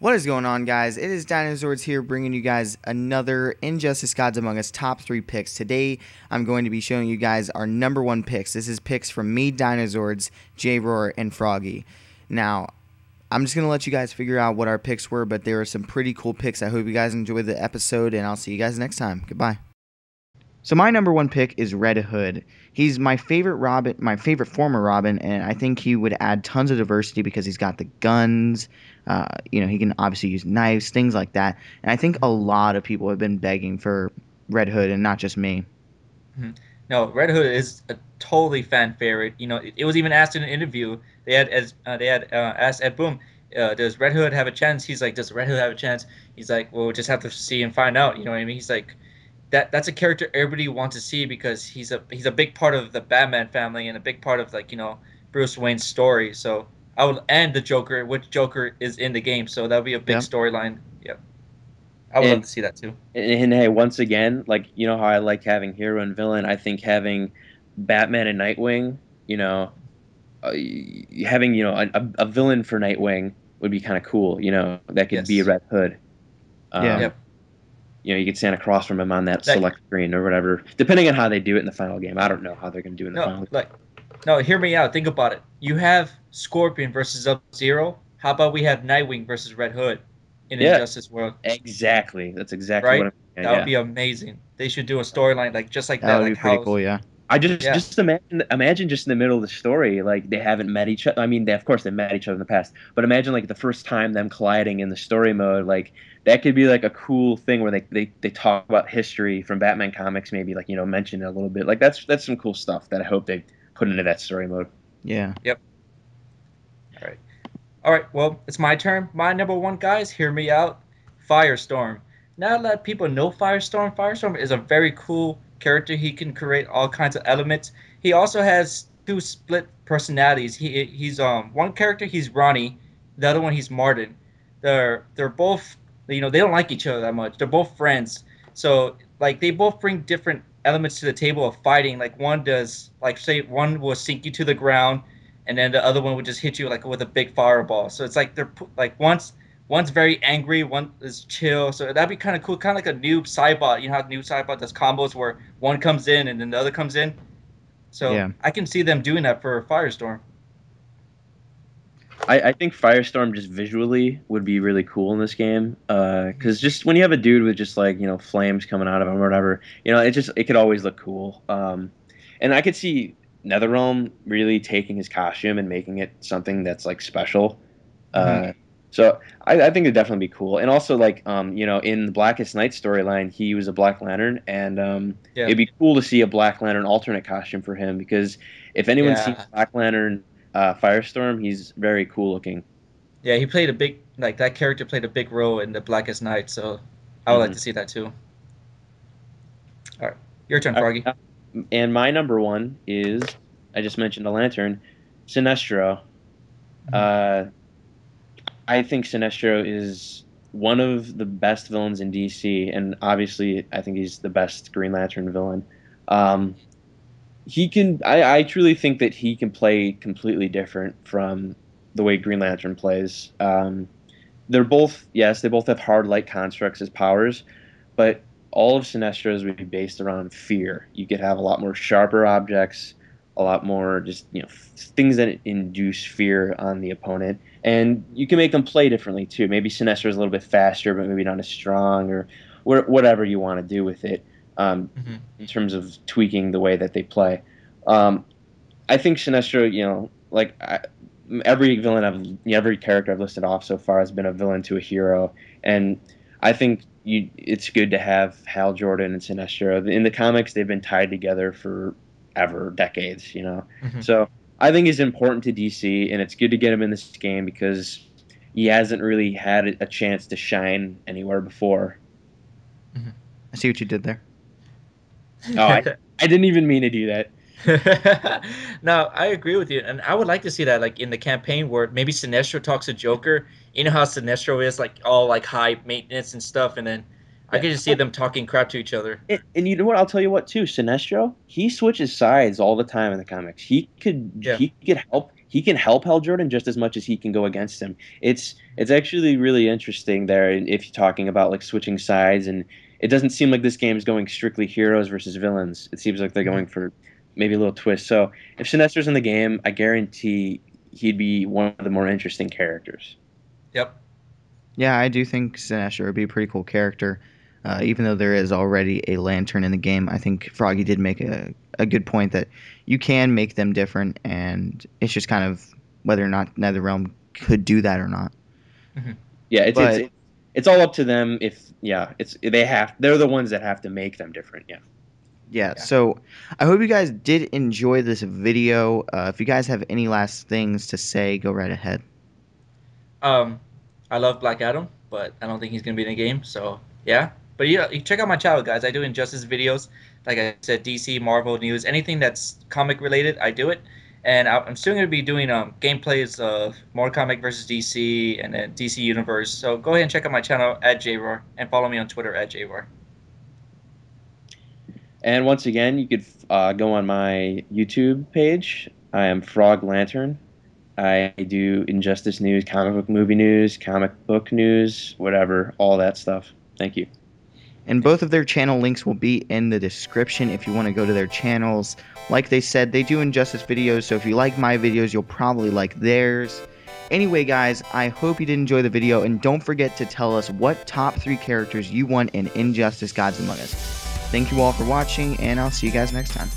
What is going on, guys? It is Dinozords here bringing you guys another Injustice Gods Among Us top 3 picks. Today, I'm going to be showing you guys our number 1 picks. This is picks from me, Dinozords, Jaeroar, and Froggy. Now, I'm just going to let you guys figure out what our picks were, but there are some pretty cool picks. I hope you guys enjoyed the episode, and I'll see you guys next time. Goodbye. So my number 1 pick is Red Hood. He's my favorite Robin, my favorite former Robin, and I think he would add tons of diversity because he's got the guns. He can obviously use knives, things like that. And I think a lot of people have been begging for Red Hood, and not just me. No, Red Hood is a totally fan favorite. It was even asked in an interview. They had asked Ed Boom, does Red Hood have a chance? He's like, does Red Hood have a chance? He's like, well, we'll just have to see and find out. You know what I mean? He's like, that's a character everybody wants to see because he's a big part of the Batman family and a big part of Bruce Wayne's story. So and the Joker, which Joker is in the game, so that would be a big storyline. Yeah, I would love to see that too. And hey, once again, how I like having hero and villain, I think having Batman and Nightwing, having a villain for Nightwing would be kind of cool. That could be Red Hood. Yep. You could stand across from him on that select screen or whatever, depending on how they do it in the final game. I don't know how they're going to do it in the final game. No, hear me out. Think about it. You have Scorpion versus Sub-Zero. How about we have Nightwing versus Red Hood in Injustice World? Exactly. That's exactly what I'm saying. That would be amazing. They should do a storyline just like that. That would be pretty cool, yeah. I just imagine just in the middle of the story, they haven't met each other. I mean, of course they met each other in the past, but imagine the first time them colliding in the story mode, that could be a cool thing where they talk about history from Batman comics, maybe mention it a little bit. That's some cool stuff that I hope they put into that story mode. Yeah. Yep. All right. Well, it's my turn. My number 1, guys, hear me out. Firestorm. Now that people know Firestorm, Firestorm is a very cool character. He can create all kinds of elements. He also has 2 split personalities. He's one character he's Ronnie, the other one he's Martin. They're both they don't like each other that much. They're both friends. So they both bring different elements to the table of fighting. One does say one will sink you to the ground, and then the other one would just hit you with a big fireball. So it's they're one's very angry, one is chill. So that'd be kind of cool, kind of like a noob Cybot. You know how noob Cybot does combos where one comes in and then the other comes in. So I can see them doing that for Firestorm. I think Firestorm just visually would be really cool in this game, because just when you have a dude with just flames coming out of him or whatever, it could always look cool. And I could see NetherRealm really taking his costume and making it something that's special. So I think it'd definitely be cool. And also in the Blackest Night storyline, he was a Black Lantern, and it'd be cool to see a Black Lantern alternate costume for him, because if anyone's seen Black Lantern Firestorm, he's very cool looking. Yeah, he played a big that character played a big role in the Blackest Night, so I would like to see that too. All right, your turn, Froggy. And my number 1 is, I just mentioned a lantern, Sinestro. I think Sinestro is one of the best villains in DC, and obviously I think he's the best Green Lantern villain. I truly think that he can play completely different from the way Green Lantern plays. They both have hard light constructs as powers, but all of Sinestro's would be based around fear. You could have a lot more sharper objects, a lot more just things that induce fear on the opponent, and you can make them play differently too. Maybe Sinestro is a little bit faster, but maybe not as strong, or whatever you want to do with it. In terms of tweaking the way that they play. I think Sinestro, every character I've listed off so far has been a villain to a hero, and I think it's good to have Hal Jordan and Sinestro. In the comics, they've been tied together forever, decades, So I think he's important to DC, and it's good to get him in this game because he hasn't really had a chance to shine anywhere before. I see what you did there. Oh, I didn't even mean to do that. No, I agree with you, and I would like to see that in the campaign where maybe Sinestro talks to Joker. You know how Sinestro is all high maintenance and stuff, and then I could just see them talking crap to each other. And you know what? I'll tell you what too. Sinestro, he switches sides all the time in the comics. He could get help. he can help Hal Jordan just as much as he can go against him. It's actually really interesting there if you're talking about like switching sides, and it doesn't seem like this game is going strictly heroes versus villains. It seems like they're going for maybe a little twist. So if Sinestro's in the game, I guarantee he'd be one of the more interesting characters. Yep. Yeah, I do think Sinestro would be a pretty cool character. Even though there is already a lantern in the game, I think Froggy did make a good point that you can make them different, and it's just kind of whether or not NetherRealm could do that or not. Yeah, it's all up to them. They're the ones that have to make them different. Yeah, so I hope you guys did enjoy this video. If you guys have any last things to say, go right ahead. I love Black Adam, but I don't think he's gonna be in the game. So yeah, but yeah, you check out my channel, guys. I do Injustice videos. Like I said, DC, Marvel news, anything that's comic related, I do it. And I'm still gonna be doing gameplays of more comic versus DC and then DC Universe. So go ahead and check out my channel at Jaeroar and follow me on Twitter at Jaeroar. And once again, you could go on my YouTube page. I am Froglantern. I do Injustice news, comic book movie news, comic book news, whatever, all that stuff. Thank you. And both of their channel links will be in the description if you want to go to their channels. Like they said, they do Injustice videos, so if you like my videos, you'll probably like theirs. Anyway, guys, I hope you did enjoy the video, and don't forget to tell us what top 3 characters you want in Injustice Gods Among Us. Thank you all for watching, and I'll see you guys next time.